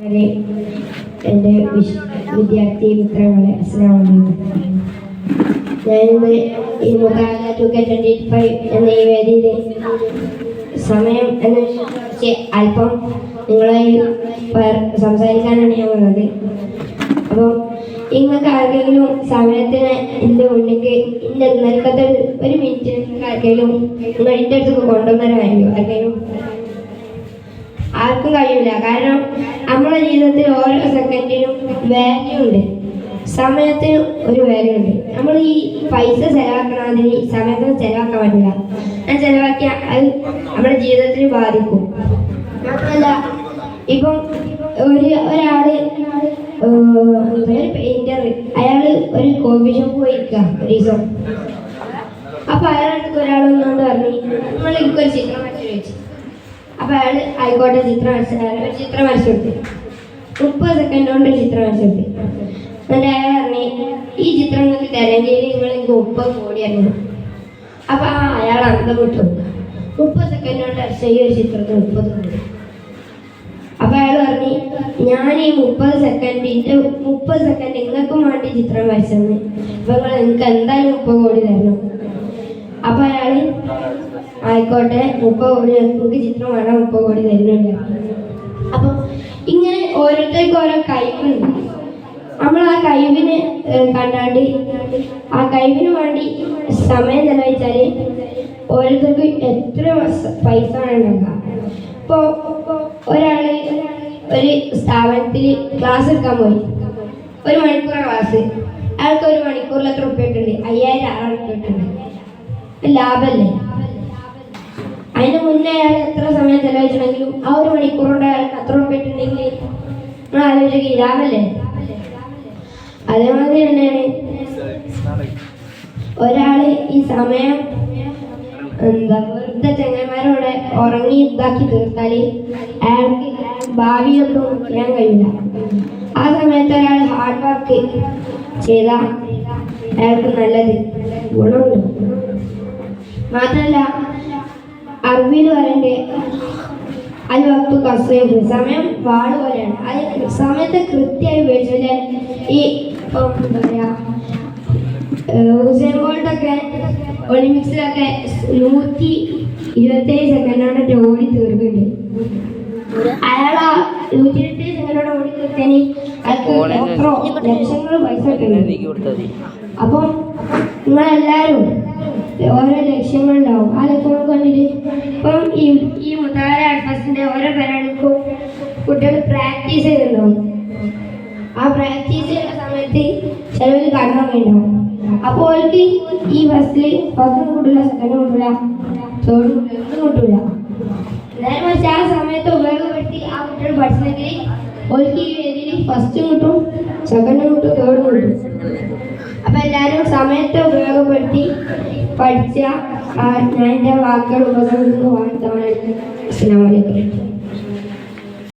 എൻ്റെ വിദ്യാർത്ഥി മിത്രങ്ങളെ അസ്സലാമു അലൈക്കും. ഞാനിന്ന് ഈ മുതാല 2K25 എന്ന ഈ വേദിയിൽ സമയം എന്ന വിഷയത്തെക്കുറിച്ച് അല്പം നിങ്ങളായി സംസാരിക്കാനാണ് ഞാൻ വന്നത്. അപ്പോൾ നിങ്ങൾക്ക് ആർക്കെങ്കിലും സമയത്തിന് എൻ്റെ ഉണ്ടെങ്കിൽ എൻ്റെ നൽകത്തെ ഒരു മിനിറ്റ് ആർക്കെങ്കിലും നിങ്ങൾ എൻ്റെ അടുത്ത് കൊണ്ടുവന്നവരായിരിക്കും. ആർക്കെങ്കിലും ആർക്കും കഴിയില്ല. കാരണം നമ്മുടെ ജീവിതത്തിൽ ഓരോ സെക്കൻഡിനും വാല്യൂ ഉണ്ട്, സമയത്തിന് ഒരു വാല്യൂ ഉണ്ട്. നമ്മൾ ഈ പൈസ ചെലവാക്കണതിന് സമയത്തിന് ചെലവാക്കാൻ പറ്റില്ല. ഞാൻ ചെലവാക്കിയാൽ അത് നമ്മുടെ ജീവിതത്തിൽ ബാധിക്കും. മാത്രമല്ല, ഇപ്പം ഒരാള് ഒരു പെയിന്റർ, അയാള് ഒരു കോഫി ഷോപ്പ് പോയിരിക്കുക ഒരു ദിവസം. അപ്പൊ അയാൾക്ക് ഒരാളൊന്നുകൊണ്ട് പറഞ്ഞു, നിങ്ങൾ എനിക്കൊരു ചിത്രം വരച്ചു ചോദിച്ചു. അപ്പൊ അയാള് ആയിക്കോട്ടെ ചിത്രം വരച്ചു കൊടുത്തു. 30 സെക്കൻഡ് കൊണ്ട് ചിത്രം വരച്ചു കൊടുത്തു. എന്നിട്ട് അയാൾ പറഞ്ഞു, ഈ ചിത്രം നിങ്ങൾക്ക് തരങ്കിൽ നിങ്ങൾ എനിക്ക് 30 കോടി അറിയണം. അപ്പൊ അയാൾ അന്തം വിട്ടു. 30 സെക്കൻഡ് കൊണ്ട് വരച്ച ഈ ഒരു ചിത്രത്തിന് 30 കോടി. അപ്പൊ അയാൾ പറഞ്ഞു, ഞാൻ ഈ 30 സെക്കൻഡ് നിങ്ങൾക്കും വേണ്ടി ചിത്രം വരച്ചെന്ന്, അപ്പൊ നിങ്ങൾ എനിക്ക് എന്തായാലും 30 കോടി തരണം. അപ്പൊ അയാള് ആയിക്കോട്ടെ 30 കോടി നമുക്ക് ചിത്രം വേണം, 30 കോടി തരുന്നുണ്ട്. അപ്പൊ ഇങ്ങനെ ഓരോരുത്തർക്കും ഓരോ കഴിവുണ്ട്. നമ്മൾ ആ കഴിവിനെ കണ്ടാണ്ട് ആ കഴിവിന് വേണ്ടി സമയം ചെലവഴിച്ചാല് ഓരോരുത്തർക്ക് എത്ര പൈസ ഉണ്ടാക്കാം. ഇപ്പൊ ഒരാള് ഒരു സ്ഥാപനത്തിൽ ക്ലാസ് എടുക്കാൻ പോയി, 1 മണിക്കൂറാണ് ക്ലാസ്. അയാൾക്ക് 1 മണിക്കൂറിൽ എത്ര ഉറുപ്പിക കിട്ടുന്നുണ്ട്? 5000 കിട്ടുന്നുണ്ട്. ലാഭല്ലേ? അതിന് മുന്നേ അയാൾ എത്ര സമയം ചെലവഴിച്ചിട്ടുണ്ടെങ്കിലും ആ 1 മണിക്കൂർ കൊണ്ട് അയാൾക്ക് അത്ര ഉറപ്പിട്ടുണ്ടെങ്കിൽ നമ്മൾ ആലോചിക്കുക, ലാഭല്ലേ? അതേമാതിരി തന്നെയാണ് ഒരാള് ഈ സമയം വെറുതെ ചങ്ങന്മാരോടെ ഉറങ്ങി ഇതാക്കി തീർത്താല് അയാൾക്ക് ഭാവിയിലൊന്നും ചെയ്യാൻ കഴിയില്ല. ആ സമയത്ത് ഒരാൾ ഹാർഡ് വർക്ക് ചെയ്താൽ അയാൾക്ക് നല്ലത് ഗുണമുണ്ട്. മാത്രമല്ല, അറബിയിൽ പറയണ്ടേ അത് വക്തു കസേബ്, സമയം വാള് പോലെയാണ്. അത് സമയത്തെ കൃത്യമായി ഉപയോഗിച്ചാൽ ഈ ഇപ്പം എന്താ പറയാ, ഹുസൈൻ ബോൾട്ടൊക്കെ ഒളിമ്പിക്സിലൊക്കെ 127 സെക്കൻഡോടെ ഓടി തീർക്കുന്നുണ്ട്. അയാളാ 127 സെക്കൻഡോടെ ഓടി തീർത്തതിന് അയാൾക്ക് എത്ര ലക്ഷങ്ങൾ പൈസ കിട്ടുന്നുണ്ട്. അപ്പം നിങ്ങളെല്ലാവരും ഓരോ ലക്ഷ്യങ്ങളുണ്ടാവും. ആ ലക്ഷ്യങ്ങൾ കണ്ടിട്ട് ഇപ്പം ഈ മുതാല അഡ്ഫസിന്റെ ഓരോ പരിപാടിക്കും കുട്ടികൾ പ്രാക്ടീസ് ചെയ്തിട്ടുണ്ടാവും. ആ പ്രാക്ടീസ് ചെയ്യുന്ന സമയത്ത് ചിലവർ കടന്നുണ്ടാവും. അപ്പോൾ അവർക്ക് ഈ ഫസ്റ്റും കിട്ടില്ല, സെക്കൻഡും കിട്ടില്ല, തേർഡും ഒന്നും കിട്ടില്ല. നേരെ മറിച്ച് ആ സമയത്ത് ഉപയോഗപ്പെടുത്തി ആ കുട്ടികൾ പഠിച്ചില്ലെങ്കിൽ അവർക്ക് ഈ വേദിയിൽ ഫസ്റ്റും കിട്ടും, സെക്കൻഡും കിട്ടും, തേർഡും കിട്ടും. അപ്പൊ എല്ലാവരും സമയത്തെ ഉപയോഗപ്പെടുത്തി പഠിച്ച ഞാൻ എൻ്റെ വാക്കുകൾ ഉപസംഹരിക്കുന്നു. അസ്സലാമു അലൈക്കും.